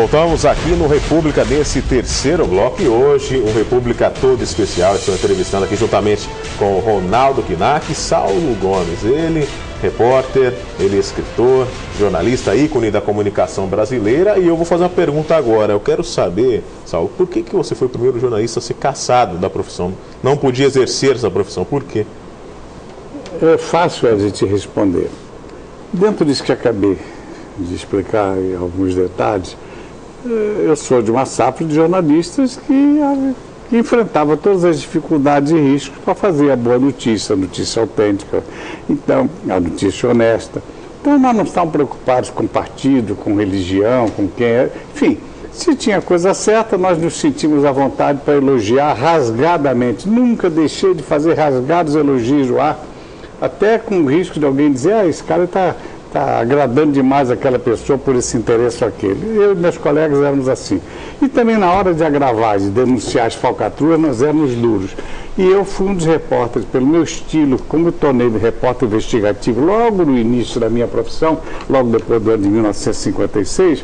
Voltamos aqui no República nesse terceiro bloco e hoje um República todo especial. Estou entrevistando aqui juntamente com o Ronaldo Knack e Saulo Gomes. Ele, repórter, ele escritor, jornalista, ícone da comunicação brasileira. E eu vou fazer uma pergunta agora. Eu quero saber, Saulo, por que você foi o primeiro jornalista a ser cassado da profissão? Não podia exercer essa profissão, por quê? É fácil a gente responder. Dentro disso que acabei de explicar em alguns detalhes, eu sou de uma safra de jornalistas que enfrentava todas as dificuldades e riscos para fazer a boa notícia, a notícia autêntica, então, a notícia honesta. Então, nós não estávamos preocupados com partido, com religião, com quem é. Enfim, se tinha coisa certa, nós nos sentimos à vontade para elogiar rasgadamente. Nunca deixei de fazer rasgados elogios no ar, até com o risco de alguém dizer, esse cara está agradando demais aquela pessoa por esse interesse ou aquele. Eu e meus colegas éramos assim. E também na hora de agravar, de denunciar as falcatruas, nós éramos duros. E eu fui um dos repórteres, pelo meu estilo, como eu tornei repórter investigativo logo no início da minha profissão, logo depois do ano de 1956,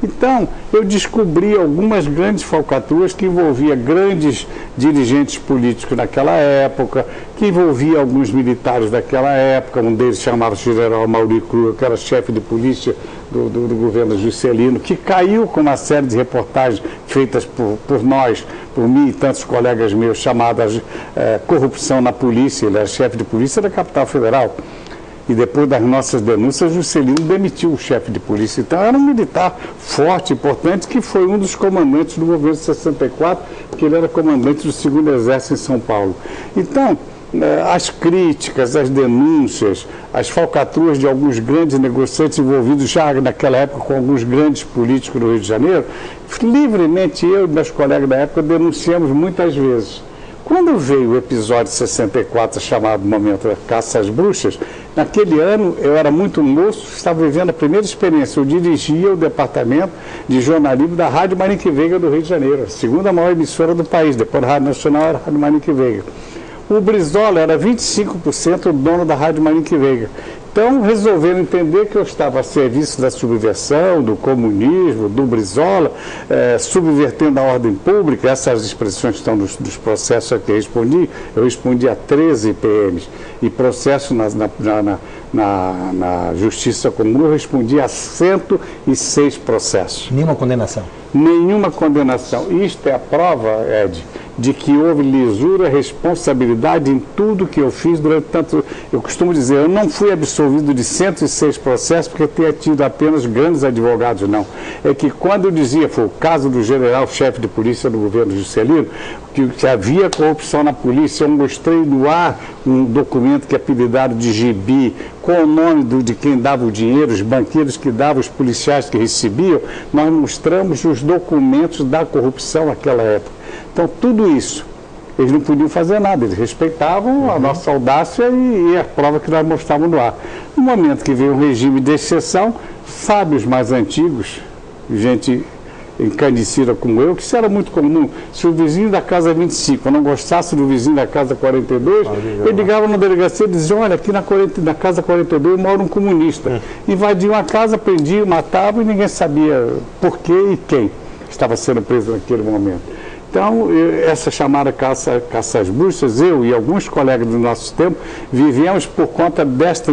então, eu descobri algumas grandes falcatruas que envolviam grandes dirigentes políticos naquela época, que envolvia alguns militares daquela época, um deles chamava-se General Mauri Cruz, que era chefe de polícia do governo Juscelino, que caiu com uma série de reportagens feitas por nós, por mim e tantos colegas meus, chamadas Corrupção na Polícia. Ele era chefe de polícia da capital federal. E depois das nossas denúncias, Juscelino demitiu o chefe de polícia. Então, era um militar forte, importante, que foi um dos comandantes do governo de 64, porque ele era comandante do 2º Exército em São Paulo. Então, as críticas, as denúncias, as falcatruas de alguns grandes negociantes envolvidos já naquela época com alguns grandes políticos do Rio de Janeiro, livremente eu e meus colegas da época denunciamos muitas vezes. Quando veio o episódio 64, chamado Momento da Caça às Bruxas, naquele ano eu era muito moço, estava vivendo a primeira experiência. Eu dirigia o departamento de jornalismo da Rádio Marique Veiga do Rio de Janeiro, a segunda maior emissora do país, depois da Rádio Nacional era a Rádio Marique Veiga. O Brizola era 25% o dono da Rádio Marique Veiga. Então, resolveram entender que eu estava a serviço da subversão, do comunismo, do Brizola, subvertendo a ordem pública. Essas expressões estão dos processos a que eu respondi. Eu respondi a 13 PMs. E processo na Justiça Comum, eu respondi a 106 processos. Nenhuma condenação? Nenhuma condenação. Isto é a prova, Ed, de que houve lisura, responsabilidade em tudo que eu fiz durante tanto... Eu costumo dizer, eu não fui absolvido de 106 processos porque eu tinha tido apenas grandes advogados, não. É que quando eu dizia, foi o caso do general-chefe de polícia do governo Juscelino, que havia corrupção na polícia, eu mostrei no ar um documento que é apelidado de gibi, com o nome de quem dava o dinheiro, os banqueiros que davam, os policiais que recebiam, nós mostramos os documentos da corrupção naquela época. Então, tudo isso, eles não podiam fazer nada, eles respeitavam a nossa audácia e a prova que nós mostrávamos no ar. No momento que veio um regime de exceção, sábios mais antigos, gente encanecida como eu, que isso era muito comum. Se o vizinho da casa 25 não gostasse do vizinho da casa 42, ele ligava na delegacia e dizia, olha, aqui na casa 42 mora um comunista. Invadiam a casa, prendiam, matavam e ninguém sabia por quê e quem estava sendo preso naquele momento. Então, essa chamada caça às bruxas, eu e alguns colegas do nosso tempo vivemos por conta desta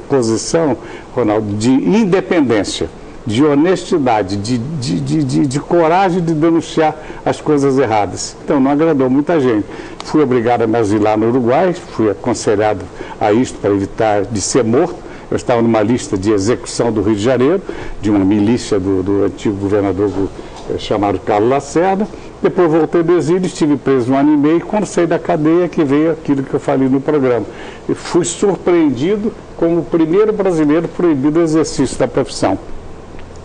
posição, Ronaldo, de independência, de honestidade, de coragem de denunciar as coisas erradas. Então, não agradou muita gente. Fui obrigado a me asilar no Uruguai, fui aconselhado a isto para evitar de ser morto. Eu estava numa lista de execução do Rio de Janeiro, de uma milícia do antigo governador chamado Carlos Lacerda. Depois voltei do exílio, estive preso 1 ano e meio, quando saí da cadeia que veio aquilo que eu falei no programa. E fui surpreendido como o primeiro brasileiro proibido o exercício da profissão.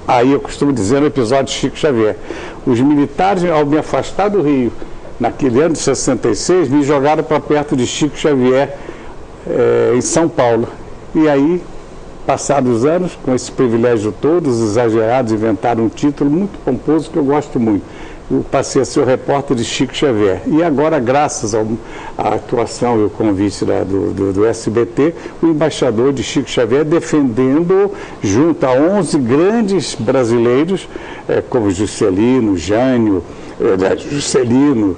Aí eu costumo dizer no episódio de Chico Xavier, os militares, ao me afastar do Rio, naquele ano de 66, me jogaram para perto de Chico Xavier, em São Paulo. E aí, passados os anos, com esse privilégio todo, os exagerados inventaram um título muito pomposo que eu gosto muito. passei a ser o repórter de Chico Xavier. E agora, graças à atuação e ao convite do SBT, o embaixador de Chico Xavier defendendo, junto a 11 grandes brasileiros, como Juscelino, Jânio, Juscelino,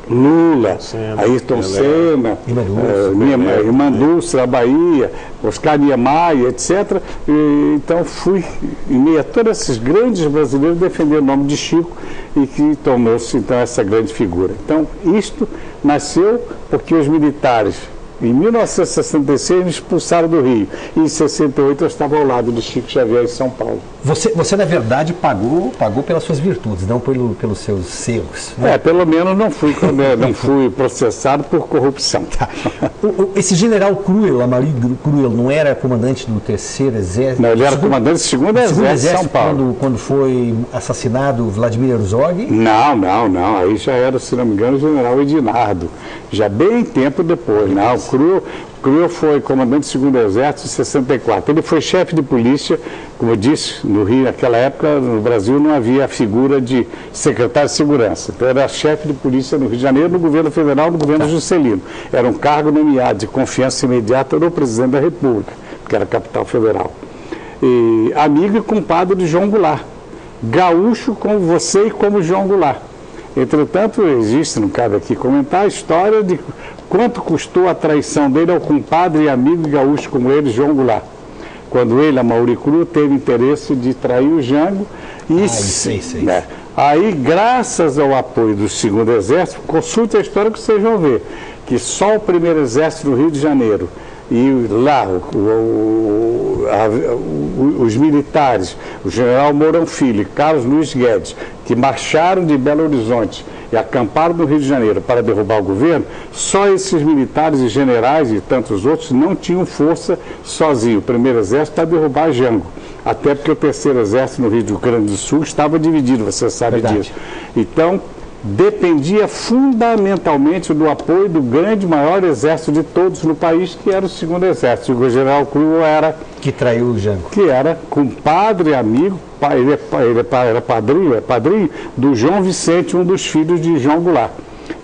Lula, Ayrton Senna, Irmã Dulce da Bahia, Oscar Niemeyer, etc. Então fui em meio a todos esses grandes brasileiros defender o nome de Chico e que tornou-se então essa grande figura. Então isto nasceu porque os militares em 1966 me expulsaram do Rio e em 68 eu estava ao lado de Chico Xavier em São Paulo. Você na verdade pagou pelas suas virtudes, não pelos seus erros, né? Pelo menos não fui processado por corrupção. Tá. Esse general Cruel, Amarildo Cruel, não era comandante do 3º Exército? Não, ele era comandante do 2º Exército de São Paulo. Quando foi assassinado Vladimir Herzog? Não. Aí já era, se não me engano, o general Edinardo. Já bem tempo depois. Não, Cruel foi comandante do 2º Exército em 64. Ele foi chefe de polícia, como eu disse, no Rio, naquela época, no Brasil, não havia a figura de secretário de segurança. Então, era chefe de polícia no Rio de Janeiro, no governo federal, no governo Juscelino. Era um cargo nomeado de confiança imediata do presidente da República, que era a capital federal. E amigo e compadre de João Goulart. Gaúcho como você e como João Goulart. Entretanto, existe, não cabe aqui comentar, a história de quanto custou a traição dele ao compadre e amigo gaúcho como ele, João Goulart. Quando ele, Amaury Cruel, teve interesse de trair o Jango. E aí, graças ao apoio do 2º Exército, consulte a história que vocês vão ver, que só o 1º Exército do Rio de Janeiro e lá os militares, o general Mourão Filho e Carlos Luiz Guedes, que marcharam de Belo Horizonte e acamparam no Rio de Janeiro para derrubar o governo, só esses militares e generais e tantos outros não tinham força sozinhos, o 1º Exército, para derrubar Jango. Até porque o 3º Exército no Rio Grande do Sul estava dividido, você sabe disso. Então, dependia fundamentalmente do apoio do grande, maior exército de todos no país, que era o 2º Exército. O general Cruel era... Que traiu o Jango. Que era compadre e amigo, era padrinho do João Vicente, um dos filhos de João Goulart.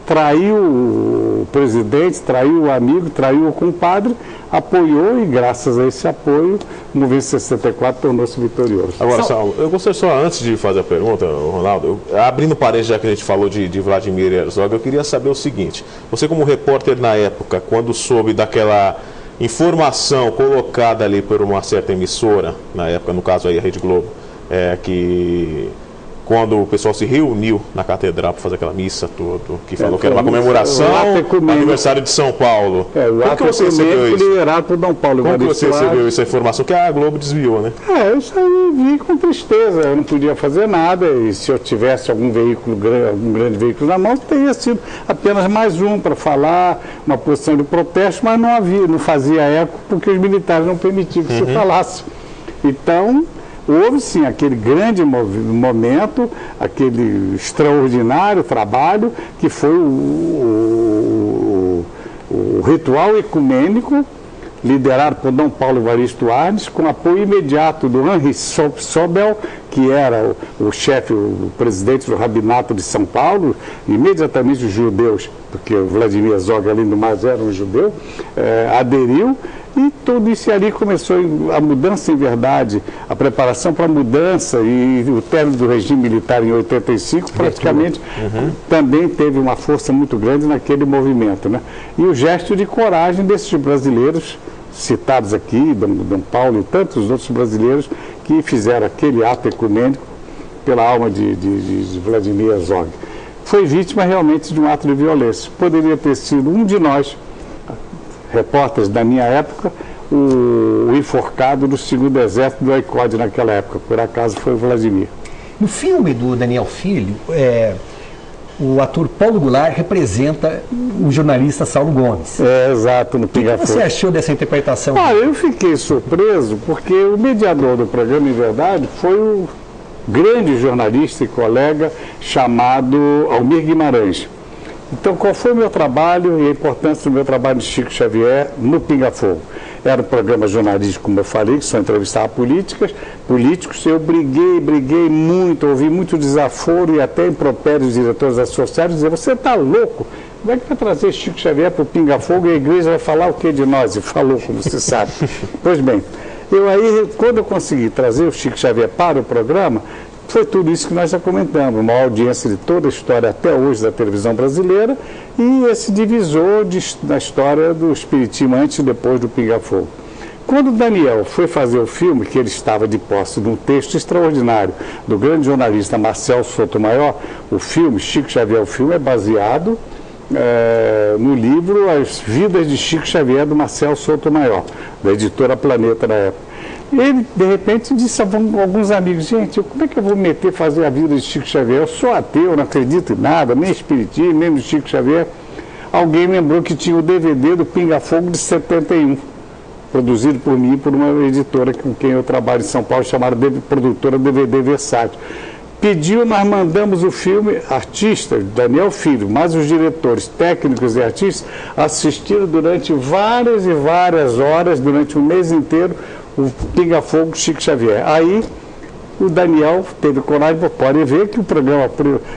Traiu o presidente, traiu o amigo, traiu o compadre, apoiou e graças a esse apoio, o movimento 64 tornou-se vitorioso. Agora, Saulo, eu gostaria só, antes de fazer a pergunta, Ronaldo, abrindo parede, já que a gente falou de Vladimir Herzog, eu queria saber o seguinte: você como repórter na época, quando soube daquela informação colocada ali por uma certa emissora, na época, no caso aí a Rede Globo, que quando o pessoal se reuniu na catedral para fazer aquela missa toda, que falou que era uma comemoração do aniversário de São Paulo. Como que você recebeu isso? Liderado por Dom Paulo. Como que você recebeu essa informação que a Globo desviou, né? Isso aí vi com tristeza. Eu não podia fazer nada e se eu tivesse algum grande veículo na mão, teria sido apenas mais um para falar, uma posição de protesto, mas não fazia eco porque os militares não permitiam que se falasse. Então, houve sim aquele grande momento, aquele extraordinário trabalho que foi o ritual ecumênico liderado por Dom Paulo Evaristo Arnes, com apoio imediato do Henri Sobel, que era o chefe, o presidente do Rabinato de São Paulo, imediatamente os judeus, porque o Vladimir Herzog, além do mais, era um judeu, aderiu. E tudo isso ali começou a mudança, em verdade, a preparação para a mudança e o término do regime militar em 85, praticamente, também teve uma força muito grande naquele movimento, né? E o gesto de coragem desses brasileiros, citados aqui, Dom Paulo e tantos outros brasileiros, que fizeram aquele ato ecumênico pela alma de Vladimir Herzog. Foi vítima realmente de um ato de violência. Poderia ter sido um de nós, repórteres da minha época, o enforcado do 2º Exército do ICOD naquela época. Por acaso foi o Vladimir. No filme do Daniel Filho, o ator Paulo Goulart representa o jornalista Saulo Gomes. Exato, no Pinga Fogo. O que você achou dessa interpretação? Eu fiquei surpreso porque o mediador do programa, em verdade, foi o grande jornalista e colega chamado Almir Guimarães. Então, qual foi o meu trabalho e a importância do meu trabalho de Chico Xavier no Pinga Fogo? Era um programa jornalístico, como eu falei, que só entrevistava políticos. Eu briguei muito, ouvi muito desaforo e até impropérios dos diretores associados, dizer, você está louco? Como é que vai trazer Chico Xavier para o Pinga Fogo e a igreja vai falar o que de nós? E falou, como você sabe. Pois bem, quando eu consegui trazer o Chico Xavier para o programa, foi tudo isso que nós já comentamos, uma audiência de toda a história até hoje da televisão brasileira e esse divisor da história do espiritismo antes e depois do Pinga Fogo. Quando o Daniel foi fazer o filme, que ele estava de posse de um texto extraordinário do grande jornalista Marcel Sotomayor, o filme, Chico Xavier, o filme é baseado no livro As Vidas de Chico Xavier, do Marcel Sotomayor, da editora Planeta na época. Ele, de repente, disse a alguns amigos, gente, como é que eu vou fazer a vida de Chico Xavier? Eu sou ateu, não acredito em nada, nem espiritismo, nem no Chico Xavier. Alguém lembrou que tinha o DVD do Pinga Fogo de 71, produzido por mim e por uma editora com quem eu trabalho em São Paulo, chamada produtora DVD Versátil. Pediu, nós mandamos o filme, artistas, Daniel Filho, mais os diretores, técnicos e artistas, assistiram durante várias e várias horas, durante um mês inteiro, o Pinga Fogo Chico Xavier. Aí o Daniel teve coragem, pode ver que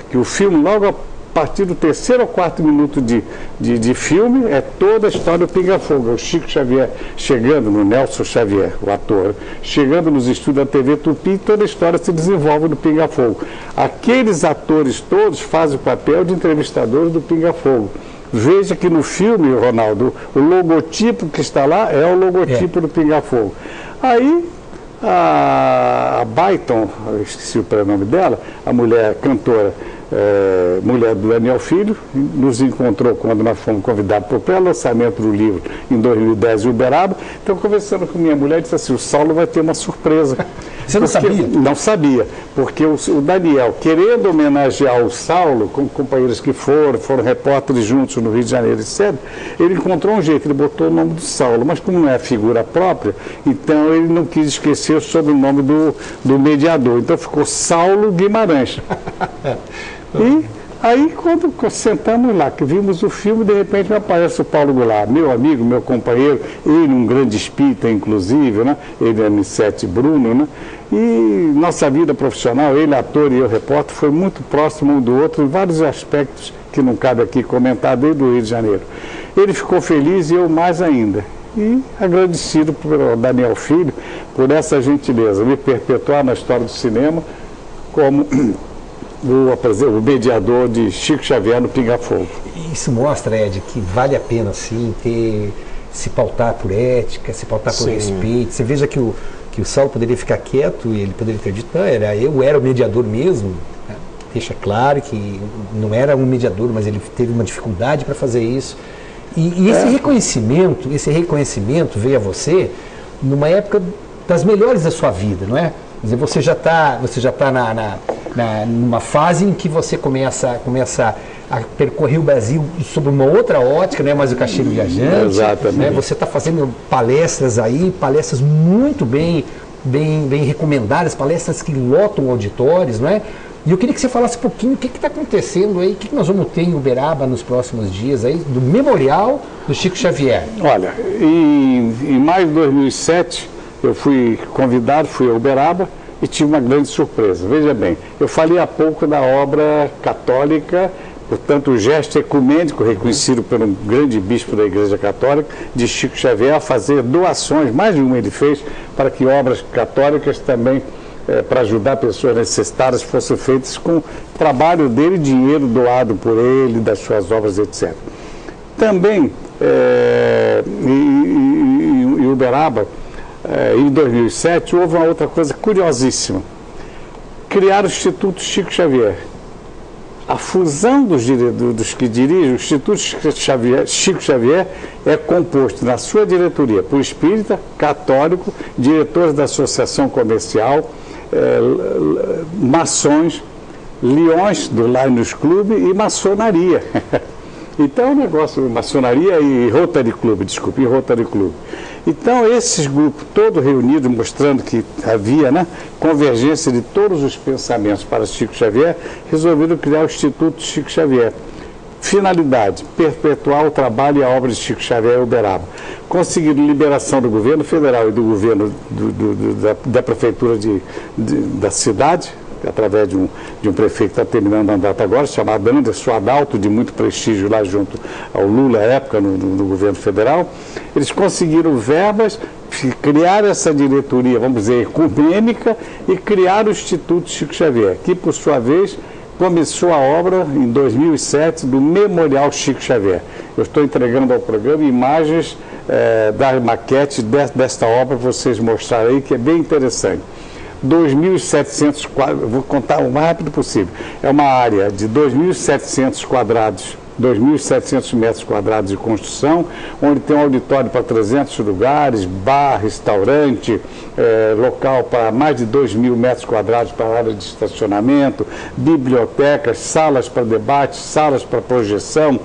que o filme, logo a partir do 3º ou 4º minuto de filme, é toda a história do Pinga Fogo. O Chico Xavier chegando no Nelson Xavier, o ator, chegando nos estúdios da TV Tupi, toda a história se desenvolve no Pinga Fogo. Aqueles atores todos fazem o papel de entrevistadores do Pinga Fogo. Veja que no filme, Ronaldo, o logotipo que está lá é o logotipo do Pinga Fogo. Aí a Byton, eu esqueci o prenome dela, a mulher cantora, mulher do Daniel Filho, nos encontrou quando nós fomos convidados para o pré-lançamento do livro em 2010 em Uberaba. Então, conversando com minha mulher, disse assim, o Saulo vai ter uma surpresa. Você não sabia? Não sabia, porque o Daniel, querendo homenagear o Saulo, com companheiros que foram repórteres juntos no Rio de Janeiro, etc., ele encontrou um jeito, ele botou o nome do Saulo, mas como não é figura própria, então ele não quis esquecer o sobrenome do mediador, então ficou Saulo Guimarães. E aí, quando sentamos lá, que vimos o filme, de repente me aparece o Paulo Goulart, meu amigo, meu companheiro, ele um grande espírita, inclusive, né? Ele é M7 Bruno, né? E nossa vida profissional, ele ator e eu repórter, foi muito próximo um do outro em vários aspectos que não cabe aqui comentar desde o Rio de Janeiro. Ele ficou feliz e eu mais ainda. E agradecido por Daniel Filho por essa gentileza, me perpetuar na história do cinema como o mediador de Chico Xavier no Pinga Fogo. Isso mostra, Ed, que vale a pena, sim, se pautar por ética, se pautar por respeito. Você veja que o Saulo poderia ficar quieto e ele poderia ter dito, não, eu era o mediador mesmo. Né? Deixa claro que não era um mediador, mas ele teve uma dificuldade para fazer isso. E esse reconhecimento veio a você numa época das melhores da sua vida, não é? Quer dizer, você já está numa fase em que você começa a percorrer o Brasil sob uma outra ótica, não é mais o caixeiro viajante. Exatamente. Né? Você está fazendo palestras muito bem recomendadas, palestras que lotam auditórios, não é? E eu queria que você falasse um pouquinho o que está acontecendo aí, o que nós vamos ter em Uberaba nos próximos dias aí, do Memorial do Chico Xavier. Olha, em maio de 2007, eu fui convidado, fui a Uberaba e tive uma grande surpresa. Veja bem, eu falei há pouco da obra católica, portanto, o gesto ecumênico reconhecido pelo grande bispo da Igreja Católica, de Chico Xavier, a fazer doações, mais de uma ele fez, para que obras católicas também, para ajudar pessoas necessitadas, fossem feitas com o trabalho dele, dinheiro doado por ele, das suas obras, etc. Também, em Uberaba, em 2007, houve uma outra coisa curiosíssima. Criaram o Instituto Chico Xavier. A fusão dos que dirigem o Instituto Chico Xavier é composto na sua diretoria por espírita, católico, diretores da Associação Comercial, maçons, leões do Lions Club e maçonaria. Então, o negócio, maçonaria e Rotary Club, desculpe, Rotary Club. Então, esses grupos todos reunidos, mostrando que havia, né, convergência de todos os pensamentos para Chico Xavier, resolveram criar o Instituto Chico Xavier. Finalidade: perpetuar o trabalho e a obra de Chico Xavier em Uberaba. Conseguiram liberação do governo federal e do governo da prefeitura da cidade, através de um prefeito que está terminando o mandato agora, chamado Anderson Adalto, de muito prestígio lá junto ao Lula, à época, no governo federal. Eles conseguiram verbas, criar essa diretoria, vamos dizer, ecumênica, e criar o Instituto Chico Xavier, que, por sua vez, começou a obra em 2007 do Memorial Chico Xavier. Eu estou entregando ao programa imagens da maquete desta obra para vocês mostrarem aí, que é bem interessante. 2.700 quadros, vou contar o mais rápido possível. É uma área de 2.700 quadrados, 2.700 metros quadrados de construção, onde tem um auditório para 300 lugares, bar, restaurante, local para mais de 2.000 metros quadrados para a área de estacionamento, bibliotecas, salas para debate, salas para projeção,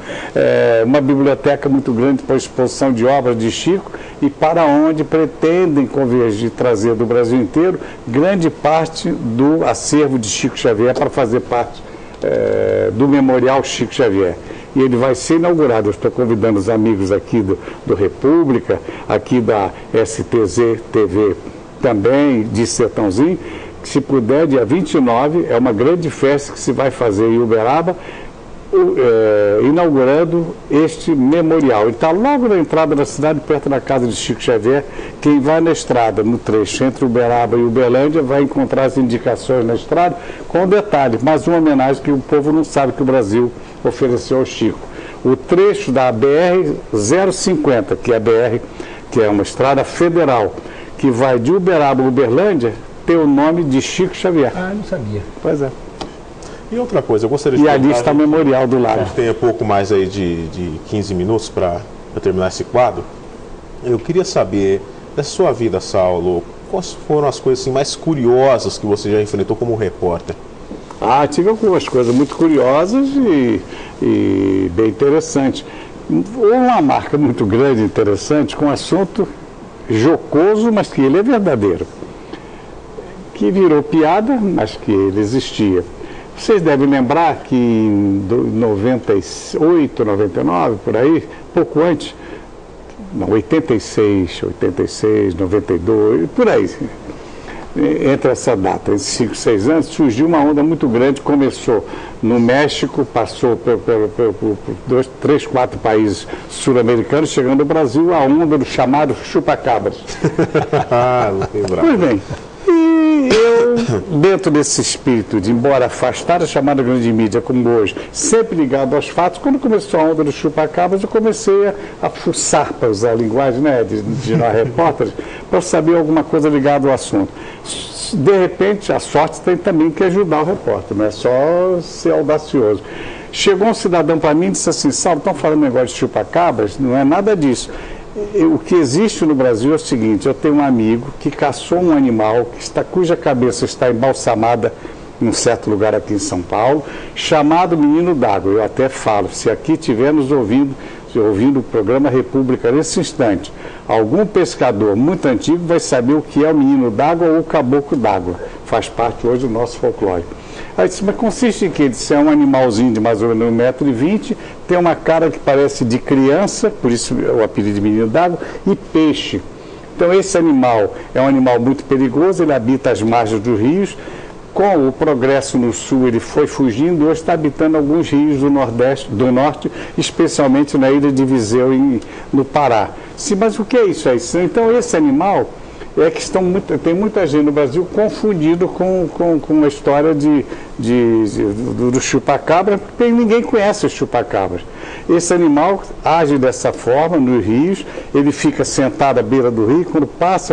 uma biblioteca muito grande para exposição de obras de Chico, e para onde pretendem convergir, trazer do Brasil inteiro grande parte do acervo de Chico Xavier para fazer parte do Memorial Chico Xavier. E ele vai ser inaugurado. Eu estou convidando os amigos aqui do República, aqui da STZ TV também, de Sertãozinho, que, se puder, dia 29, é uma grande festa que se vai fazer em Uberaba, inaugurando este memorial. Ele está logo na entrada da cidade, perto da casa de Chico Xavier. Quem vai na estrada, no trecho entre Uberaba e Uberlândia, vai encontrar as indicações na estrada, com detalhe, mas uma homenagem que o povo não sabe que o Brasil ofereceu ao Chico. O trecho da BR-050, que é a BR, que é uma estrada federal, que vai de Uberaba a Uberlândia, tem o nome de Chico Xavier. Ah, não sabia. Pois é. E outra coisa, eu gostaria de... E ali está o memorial do lado. A gente tem pouco mais aí de 15 minutos para terminar esse quadro. Eu queria saber, da sua vida, Saulo, quais foram as coisas assim, mais curiosas que você já enfrentou como repórter? Tive algumas coisas muito curiosas e bem interessantes. Uma marca muito grande e interessante, com um assunto jocoso, mas que ele é verdadeiro. Que virou piada, mas que ele existia. Vocês devem lembrar que em 98, 99, por aí, pouco antes, não, 86, 92, por aí, entre essa data, esses 5, 6 anos, surgiu uma onda muito grande, começou no México, passou por 2, 3, 4 países sul-americanos, chegando ao Brasil, a onda do chamado chupa-cabras. Pois bem, e eu, dentro desse espírito de, embora afastar a chamada grande mídia como hoje, sempre ligado aos fatos, quando começou a onda do chupa-cabras, eu comecei a fuçar, para usar a linguagem, né, de nós repórteres, para saber alguma coisa ligada ao assunto. De repente, a sorte tem também que ajudar o repórter, não é só ser audacioso. Chegou um cidadão para mim e disse assim: Saulo, estão falando negócio de chupa-cabras? Não é nada disso. O que existe no Brasil é o seguinte: eu tenho um amigo que caçou um animal cuja cabeça está embalsamada em um certo lugar aqui em São Paulo, chamado Menino d'Água. Eu até falo, se aqui estivermos ouvindo o programa República nesse instante, algum pescador muito antigo vai saber o que é o Menino d'Água ou o Caboclo d'Água. Faz parte hoje do nosso folclore. Aí disse: mas consiste em quê? Ele disse: é um animalzinho de mais ou menos 1,20 m, tem uma cara que parece de criança, por isso o apelido de Menino d'Água, e peixe. Então esse animal é um animal muito perigoso, ele habita as margens dos rios. Com o progresso no sul, ele foi fugindo, hoje está habitando alguns rios do norte, especialmente na ilha de Viseu, no Pará. Sim, mas o que é isso aí? Então esse animal é que tem muita gente no Brasil confundido com a história do chupa-cabra, porque ninguém conhece o chupa-cabras. Esse animal age dessa forma nos rios, ele fica sentado à beira do rio, quando passa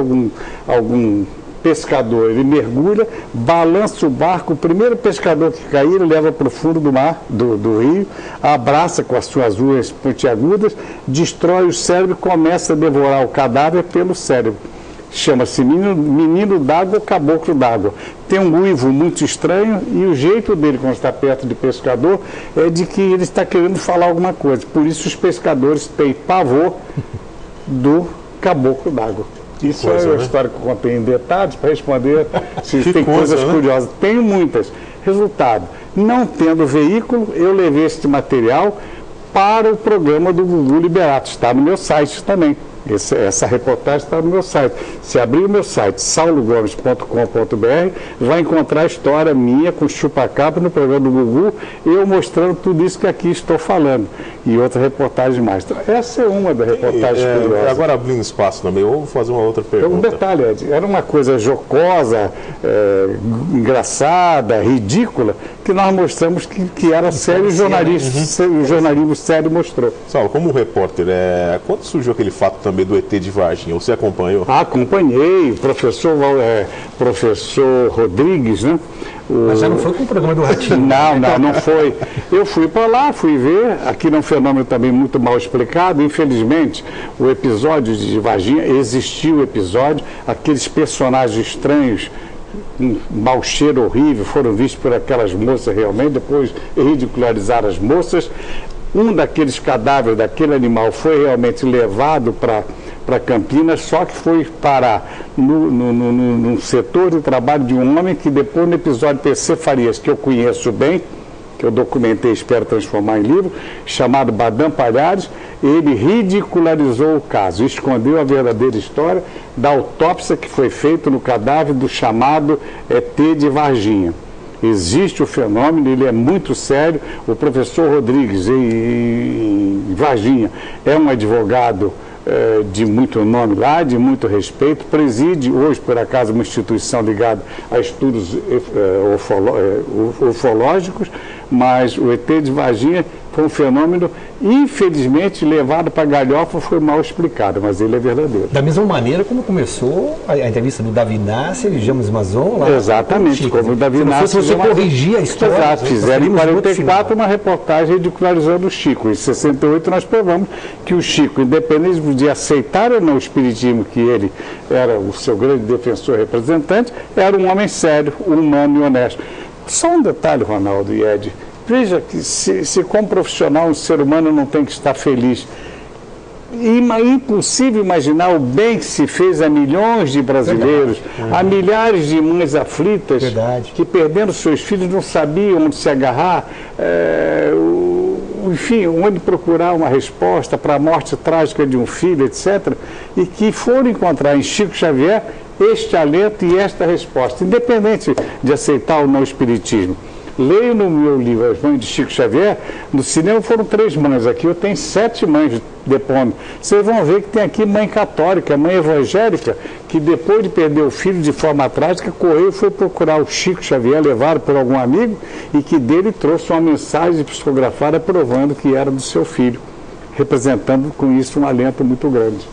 algum pescador, ele mergulha, balança o barco, o primeiro pescador que cair, ele leva para o fundo do mar, do rio, abraça com as suas unhas pontiagudas, destrói o cérebro e começa a devorar o cadáver pelo cérebro. Chama-se menino d'água ou caboclo d'água. Tem um uivo muito estranho e o jeito dele, quando está perto de pescador, é de que ele está querendo falar alguma coisa. Por isso os pescadores têm pavor do caboclo d'água. Isso é uma história que eu contei em detalhes para responder se tem coisas curiosas. Tenho muitas. Resultado: não tendo veículo, eu levei este material para o programa do Gugu Liberato. Está no meu site também. Essa reportagem está no meu site. Se abrir o meu site, saulogomes.com.br, vai encontrar a história minha com chupa-cabra no programa do Gugu, eu mostrando tudo isso que aqui estou falando. E outra reportagem mais. Então, essa é uma das reportagens curiosas. Agora abrindo espaço também, eu vou fazer uma outra pergunta. Um detalhe, Ed, era uma coisa jocosa, engraçada, ridícula, que nós mostramos que era sério, o jornalismo sério mostrou. Saulo, como repórter, quando surgiu aquele fato também do ET de Varginha, você acompanhou? Acompanhei, o professor Rodrigues, né? Mas já não foi com o programa do Ratinho? Não foi. Eu fui para lá, fui ver, aquilo é um fenômeno também muito mal explicado, infelizmente, o episódio de Varginha, existiu o episódio, aqueles personagens estranhos, um mau cheiro horrível, foram vistos por aquelas moças realmente, depois ridicularizaram as moças. Um daqueles cadáveres daquele animal foi realmente levado para Campinas, só que foi parar no setor de trabalho de um homem que depois, no episódio PC Farias, que eu conheço bem, que eu documentei e espero transformar em livro, chamado Badam Palhares, ele ridicularizou o caso, escondeu a verdadeira história da autópsia que foi feita no cadáver do chamado ET de Varginha. Existe o fenômeno, ele é muito sério. O professor Rodrigues, em Varginha, é um advogado de muito nome lá, de muito respeito, preside hoje, por acaso, uma instituição ligada a estudos ufológicos, mas o ET de Varginha foi um fenômeno, infelizmente, levado para a galhofa, foi mal explicado, mas ele é verdadeiro. Da mesma maneira como começou a entrevista do Davi Nasser e James Mazon lá. Exatamente, como o Davi Nasser. Se você corrigir a história. Exato, fizeram em 44 uma reportagem ridicularizando o Chico. Em 68 nós provamos que o Chico, independente de aceitar ou não o espiritismo, que ele era o seu grande defensor e representante, era um homem sério, humano e honesto. Só um detalhe, Ronaldo e Ed. Veja que se como profissional um ser humano não tem que estar feliz, é impossível imaginar o bem que se fez a milhões de brasileiros, a milhares de mães aflitas, que perdendo seus filhos não sabiam onde se agarrar, enfim, onde procurar uma resposta para a morte trágica de um filho, etc., e que foram encontrar em Chico Xavier este alento e esta resposta, independente de aceitar ou não o espiritismo. Leio no meu livro As Mães de Chico Xavier, no cinema foram 3 mães, aqui eu tenho 7 mães depondo. Vocês vão ver que tem aqui mãe católica, mãe evangélica, que depois de perder o filho de forma trágica, correu e foi procurar o Chico Xavier, levado por algum amigo, e que dele trouxe uma mensagem psicografada provando que era do seu filho, representando com isso um alento muito grande.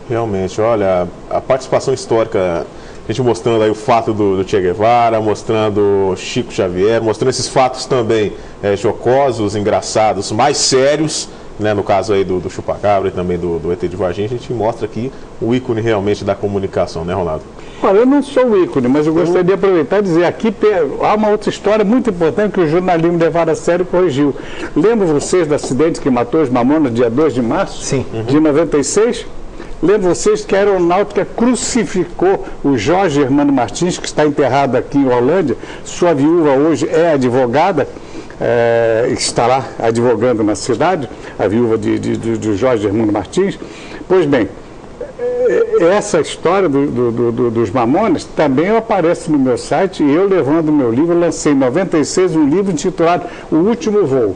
Realmente, olha, a participação histórica, a gente mostrando aí o fato do Che Guevara, mostrando Chico Xavier, mostrando esses fatos também jocosos, engraçados, mais sérios, né, no caso aí do Chupacabra e também do ET de Varginha, a gente mostra aqui o ícone realmente da comunicação, né, Ronaldo? Olha, eu não sou o ícone, mas eu gostaria de aproveitar e dizer, aqui há uma outra história muito importante que o jornalismo levar a sério e corrigiu. Lembram vocês do acidente que matou os Mamonas dia 2 de março de 96? Lembro vocês que a aeronáutica crucificou o Jorge Hermano Martins, que está enterrado aqui em Holândia. Sua viúva hoje é advogada, está lá advogando na cidade, a viúva de Jorge Hermano Martins. Pois bem, essa história dos Mamonas também aparece no meu site, e eu, levando o meu livro, lancei em 96 um livro intitulado O Último Voo.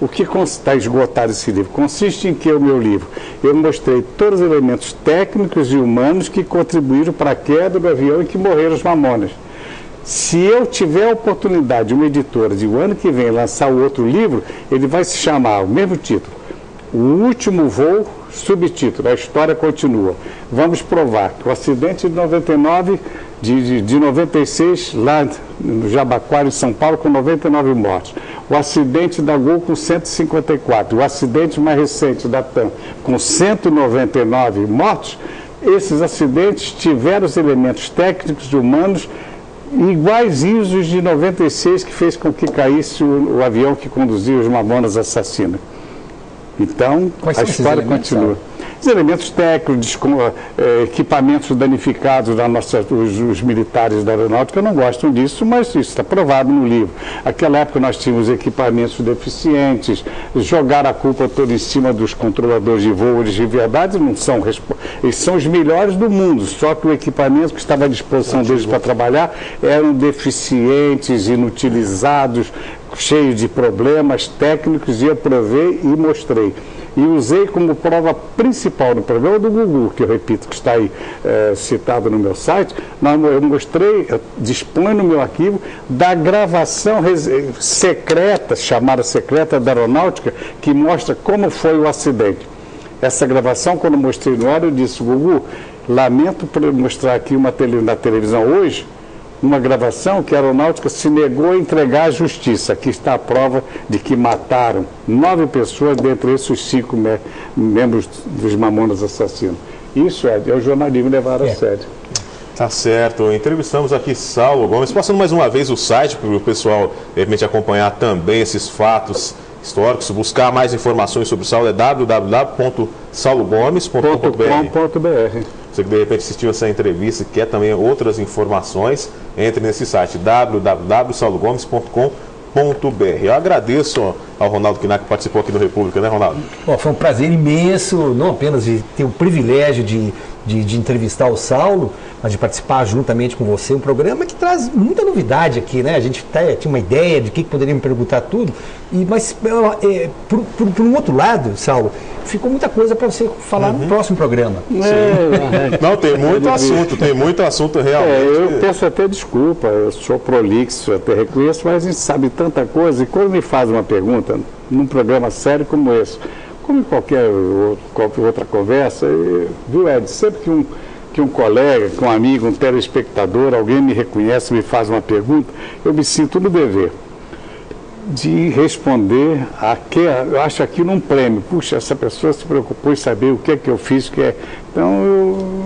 O que está esgotado esse livro? Consiste em que o meu livro? Eu mostrei todos os elementos técnicos e humanos que contribuíram para a queda do avião em que morreram os Mamonas. Se eu tiver a oportunidade, uma editora, de o ano que vem lançar o outro livro, ele vai se chamar, o mesmo título, O Último Voo, subtítulo, A História Continua. Vamos provar que o acidente de 99, de 96, lá no Jabaquara, em São Paulo, com 99 mortos. O acidente da Gol com 154. O acidente mais recente da TAM com 199 mortos. Esses acidentes tiveram os elementos técnicos e humanos iguaizinhos os de 96, que fez com que caísse o avião que conduzia os Mamonas assassinos. Então, a história continua. Os elementos técnicos, equipamentos danificados os militares da aeronáutica não gostam disso, mas isso está provado no livro. Naquela época nós tínhamos equipamentos deficientes, jogar a culpa toda em cima dos controladores de voo, de verdade, não são, eles são os melhores do mundo, só que o equipamento que estava à disposição deles para trabalhar eram deficientes, inutilizados, cheios de problemas técnicos, e eu provei e mostrei. E usei como prova principal no programa do Gugu, que eu repito, que está aí citado no meu site. Eu mostrei, disponho no meu arquivo, da gravação secreta, chamada secreta da aeronáutica, que mostra como foi o acidente. Essa gravação, quando eu mostrei no ar, eu disse: Gugu, lamento por mostrar aqui na televisão hoje, uma gravação que a aeronáutica se negou a entregar à justiça. Aqui está a prova de que mataram 9 pessoas, dentre esses os 5 membros dos Mamonas Assassinos. Isso é o jornalismo levado a sério. Tá certo. Entrevistamos aqui Saulo Gomes, passando mais uma vez o site para o pessoal, de repente, acompanhar também esses fatos históricos. Buscar mais informações sobre o Saulo é www.saulogomes.com.br. Você que de repente assistiu essa entrevista e quer também outras informações, entre nesse site www.saulogomes.com.br. Eu agradeço ao Ronaldo Knack, que participou aqui do República, né, Ronaldo? Foi um prazer imenso, não apenas de ter o privilégio de entrevistar o Saulo, mas de participar juntamente com você, um programa que traz muita novidade aqui, né? A gente tinha uma ideia de que poderia me perguntar tudo, mas por um outro lado, Saulo, ficou muita coisa para você falar no próximo programa. Não, tem muito assunto realmente. Eu peço até desculpa, eu sou prolixo, até reconheço, mas a gente sabe tanta coisa, e quando me faz uma pergunta num programa sério como esse, como em qualquer outra conversa, viu, Ed, sempre que um colega, que um amigo, um telespectador, alguém me reconhece, me faz uma pergunta, eu me sinto no dever de responder eu acho aquilo um prêmio. Puxa, essa pessoa se preocupou em saber o que é que eu fiz, Então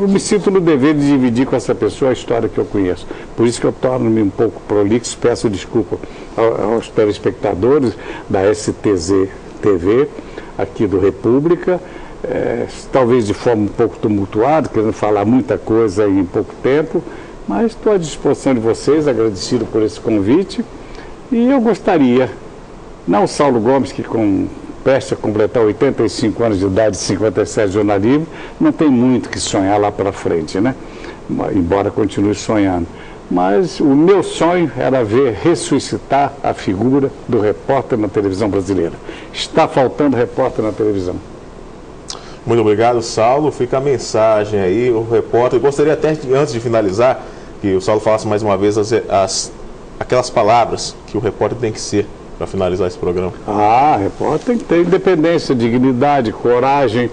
eu me sinto no dever de dividir com essa pessoa a história que eu conheço. Por isso que eu torno-me um pouco prolixo, peço desculpa aos telespectadores da STZ TV, aqui do República, talvez de forma um pouco tumultuada, querendo falar muita coisa em pouco tempo, mas estou à disposição de vocês, agradecido por esse convite. E eu gostaria, não o Saulo Gomes, que presta a completar 85 anos de idade, 57 de jornalismo, não tem muito que sonhar lá para frente, né? Embora continue sonhando. Mas o meu sonho era ressuscitar a figura do repórter na televisão brasileira. Está faltando repórter na televisão. Muito obrigado, Saulo. Fica a mensagem aí, o repórter. Eu gostaria até, antes de finalizar, que o Saulo falasse mais uma vez aquelas palavras que o repórter tem que ser para finalizar esse programa. Repórter tem que ter independência, dignidade, coragem,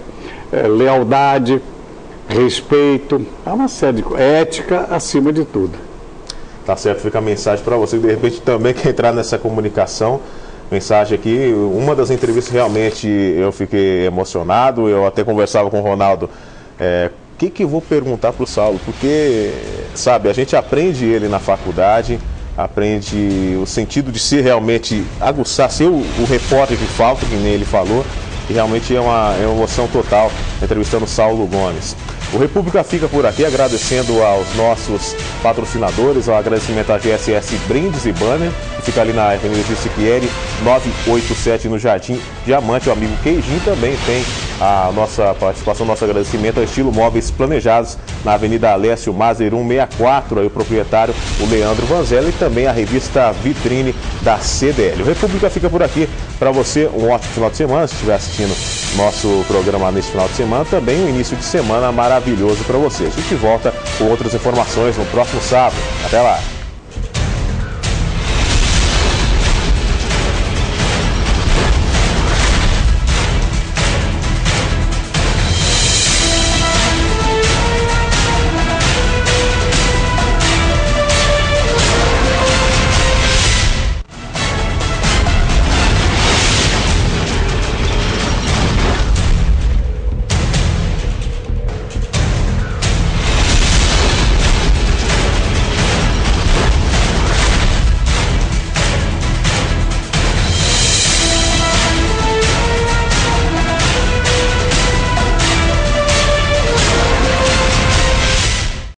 lealdade, respeito, uma série de ética acima de tudo. Tá certo, fica a mensagem para você que de repente também quer entrar nessa comunicação. Mensagem aqui, uma das entrevistas realmente eu fiquei emocionado, eu até conversava com o Ronaldo, o que eu vou perguntar para o Saulo, porque, sabe, a gente aprende ele na faculdade, aprende o sentido de ser realmente, aguçar, ser o repórter que falta, que nem ele falou, e realmente é uma emoção total entrevistando o Saulo Gomes. O República fica por aqui, agradecendo aos nossos patrocinadores, ao agradecimento à GSS Brindes e Banner, que fica ali na Avenida Siquieri, 987 no Jardim Diamante. O amigo Queijinho também tem a nossa participação, nosso agradecimento ao Estilo Móveis Planejados, na Avenida Alessio Mazer 164, aí o proprietário, o Leandro Vanzelli, e também a revista Vitrine da CDL. O República fica por aqui. Para você, um ótimo final de semana, se estiver assistindo nosso programa nesse final de semana, também um início de semana maravilhoso para você. A gente volta com outras informações no próximo sábado. Até lá!